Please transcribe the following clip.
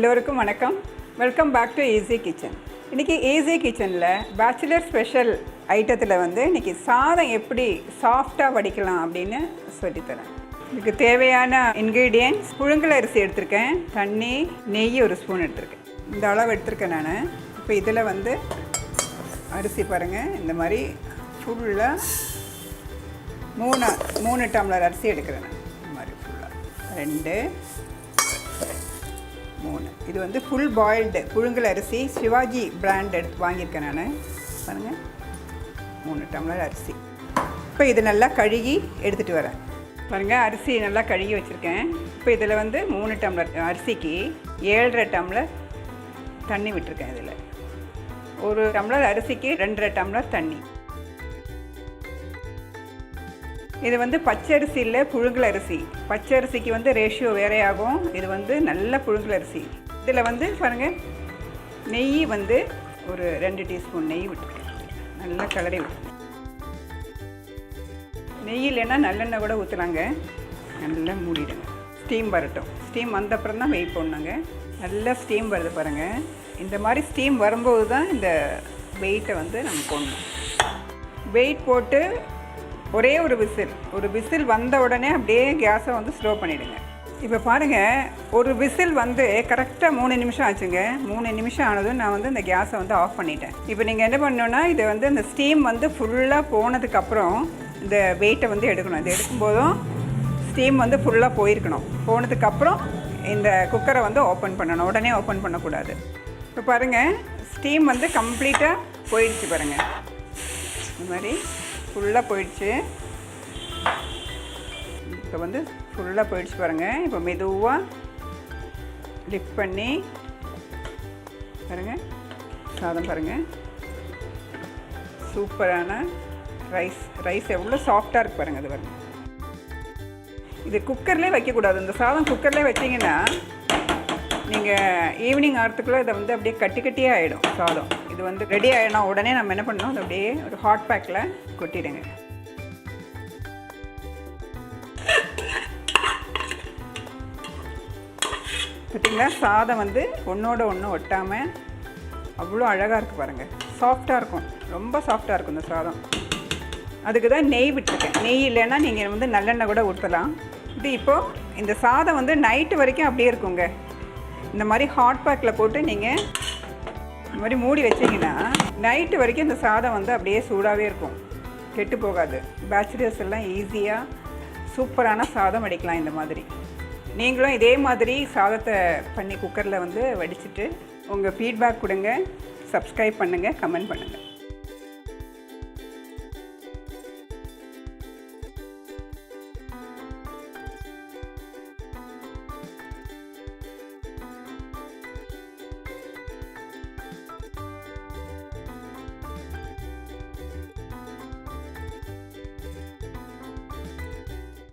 எல்லோருக்கும் வணக்கம். Welcome back to easy kitchen. இன்றைக்கி ஈஸி கிச்சனில் பேச்சுலர் ஸ்பெஷல் ஐட்டத்தில் இன்றைக்கி சாதம் எப்படி சாஃப்டாக வடிக்கலாம் அப்படின்னு சொல்லித்தரேன். இதுக்கு தேவையான இன்க்ரீடியன்ட்ஸ்: புழுங்கல் அரிசி எடுத்திருக்கேன், தண்ணி, நெய் ஒரு ஸ்பூன் எடுத்திருக்கேன். இந்த அளவு எடுத்திருக்கேன் நான். இப்போ இதில் அரிசி பாருங்கள், இந்த மாதிரி ஃபுல்லாக மூணு டம்ளர் அரிசி எடுக்கிறேன் நான். இந்த மாதிரி ஃபுல்லாக 2 3. இது ஃபுல் பாயில்டு புழுங்கல் அரிசி, சிவாஜி பிராண்ட் எடுத்து வாங்கியிருக்கேன் நான். பாருங்கள், 3 டம்ளர் அரிசி. இப்போ இது நல்லா கழுகி எடுத்துகிட்டு வரேன். பாருங்கள், அரிசி நல்லா கழுகி வச்சுருக்கேன். இப்போ இதில் 3 டம்ளர் அரிசிக்கு 7.5 டம்ளர் தண்ணி விட்டுருக்கேன். இதில் 1 டம்ளர் அரிசிக்கு 2.5 டம்ளர் தண்ணி. இது பச்சரிசி இல்லை, புழுங்கல் அரிசி. பச்சை அரிசிக்கு ரேஷியோ வேறே ஆகும். இது நல்ல புழுங்கல் அரிசி. இதில் பாருங்கள், நெய் ஒரு 2 டீஸ்பூன் நெய் விட்டுருக்கேன். நல்லா கலரி விட்டுருக்கேன். நெய் இல்லைன்னா நல்லெண்ணெய் கூட ஊற்றுலாங்க. நல்லா மூடிடுங்க. ஸ்டீம் வரட்டும். ஸ்டீம் வந்தப்புறம் தான் வெயிட் போடணுங்க. நல்லா ஸ்டீம் வருது பாருங்கள். இந்த மாதிரி ஸ்டீம் வரும்போது தான் இந்த வெயிட்டை நம்ம போடணும். வெயிட் போட்டு ஒரே ஒரு விசில் வந்த உடனே அப்படியே கேஸை ஸ்லோ பண்ணிவிடுங்க. இப்போ பாருங்கள், ஒரு விசில் கரெக்டாக 3 நிமிஷம் ஆச்சுங்க. 3 நிமிஷம் ஆனதும் நான் இந்த கேஸை ஆஃப் பண்ணிட்டேன். இப்போ நீங்கள் என்ன பண்ணணுன்னா, இதை இந்த ஸ்டீம் ஃபுல்லாக போனதுக்கப்புறம் இந்த வெயிட்டை எடுக்கணும். இது எடுக்கும்போதும் ஸ்டீம் ஃபுல்லாக போயிருக்கணும். போனதுக்கப்புறம் இந்த குக்கரை ஓப்பன் பண்ணணும். உடனே ஓப்பன் பண்ணக்கூடாது. இப்போ பாருங்கள், ஸ்டீம் கம்ப்ளீட்டாக போயிடுச்சு பாருங்கள். இந்த மாதிரி ஃபுல்லாக போயிடுச்சு. இப்போ ஃபுல்லாக போயிடுச்சு பாருங்கள். இப்போ மெதுவாக லிஃப்ட் பண்ணி பாருங்கள், சாதம் பாருங்கள், சூப்பரான ரைஸ் எவ்வளோ சாஃப்டாக இருக்குது பாருங்கள். அது பாருங்கள், இது குக்கர்லேயே வைக்கக்கூடாது. இந்த சாதம் குக்கர்லேயே வச்சிங்கன்னா நீங்கள் ஈவினிங் ஆகிறதுக்குள்ளே இதை அப்படியே கட்டியாக ஆகிடும் சாதம். இது ரெடி ஆகிடும். உடனே நம்ம என்ன பண்ணணும், அது அப்படியே ஒரு ஹாட் பேக்கில் கொட்டிடுங்க. பார்த்திங்களா, சாதம் ஒன்றோட ஒன்று ஒட்டாமல் அவ்வளோ அழகாக இருக்குது பாருங்கள். சாஃப்டாக இருக்கும், ரொம்ப சாஃப்டாக இருக்கும் இந்த சாதம். அதுக்கு தான் நெய் விட்டுருக்கேன். நெய் இல்லைன்னா நீங்கள் நல்லெண்ணெய் கூட ஊற்றலாம். இது இப்போது இந்த சாதம் நைட்டு வரைக்கும் அப்படியே இருக்குங்க. இந்த மாதிரி ஹாட் பேக்கில் போட்டு நீங்கள் இந்த மாதிரி மூடி வச்சிங்கன்னா நைட்டு வரைக்கும் இந்த சாதம் அப்படியே சூடாகவே இருக்கும், கெட்டு போகாது. பேச்சுலர்ஸ் எல்லாம் ஈஸியாக சூப்பரான சாதம் வடிக்கலாம். இந்த மாதிரி நீங்களும் இதே மாதிரி சாதத்தை பண்ணி குக்கரில் வடிச்சிட்டு உங்கள் ஃபீட்பேக் கொடுங்க. சப்ஸ்கிரைப் பண்ணுங்கள், கமெண்ட் பண்ணுங்கள்.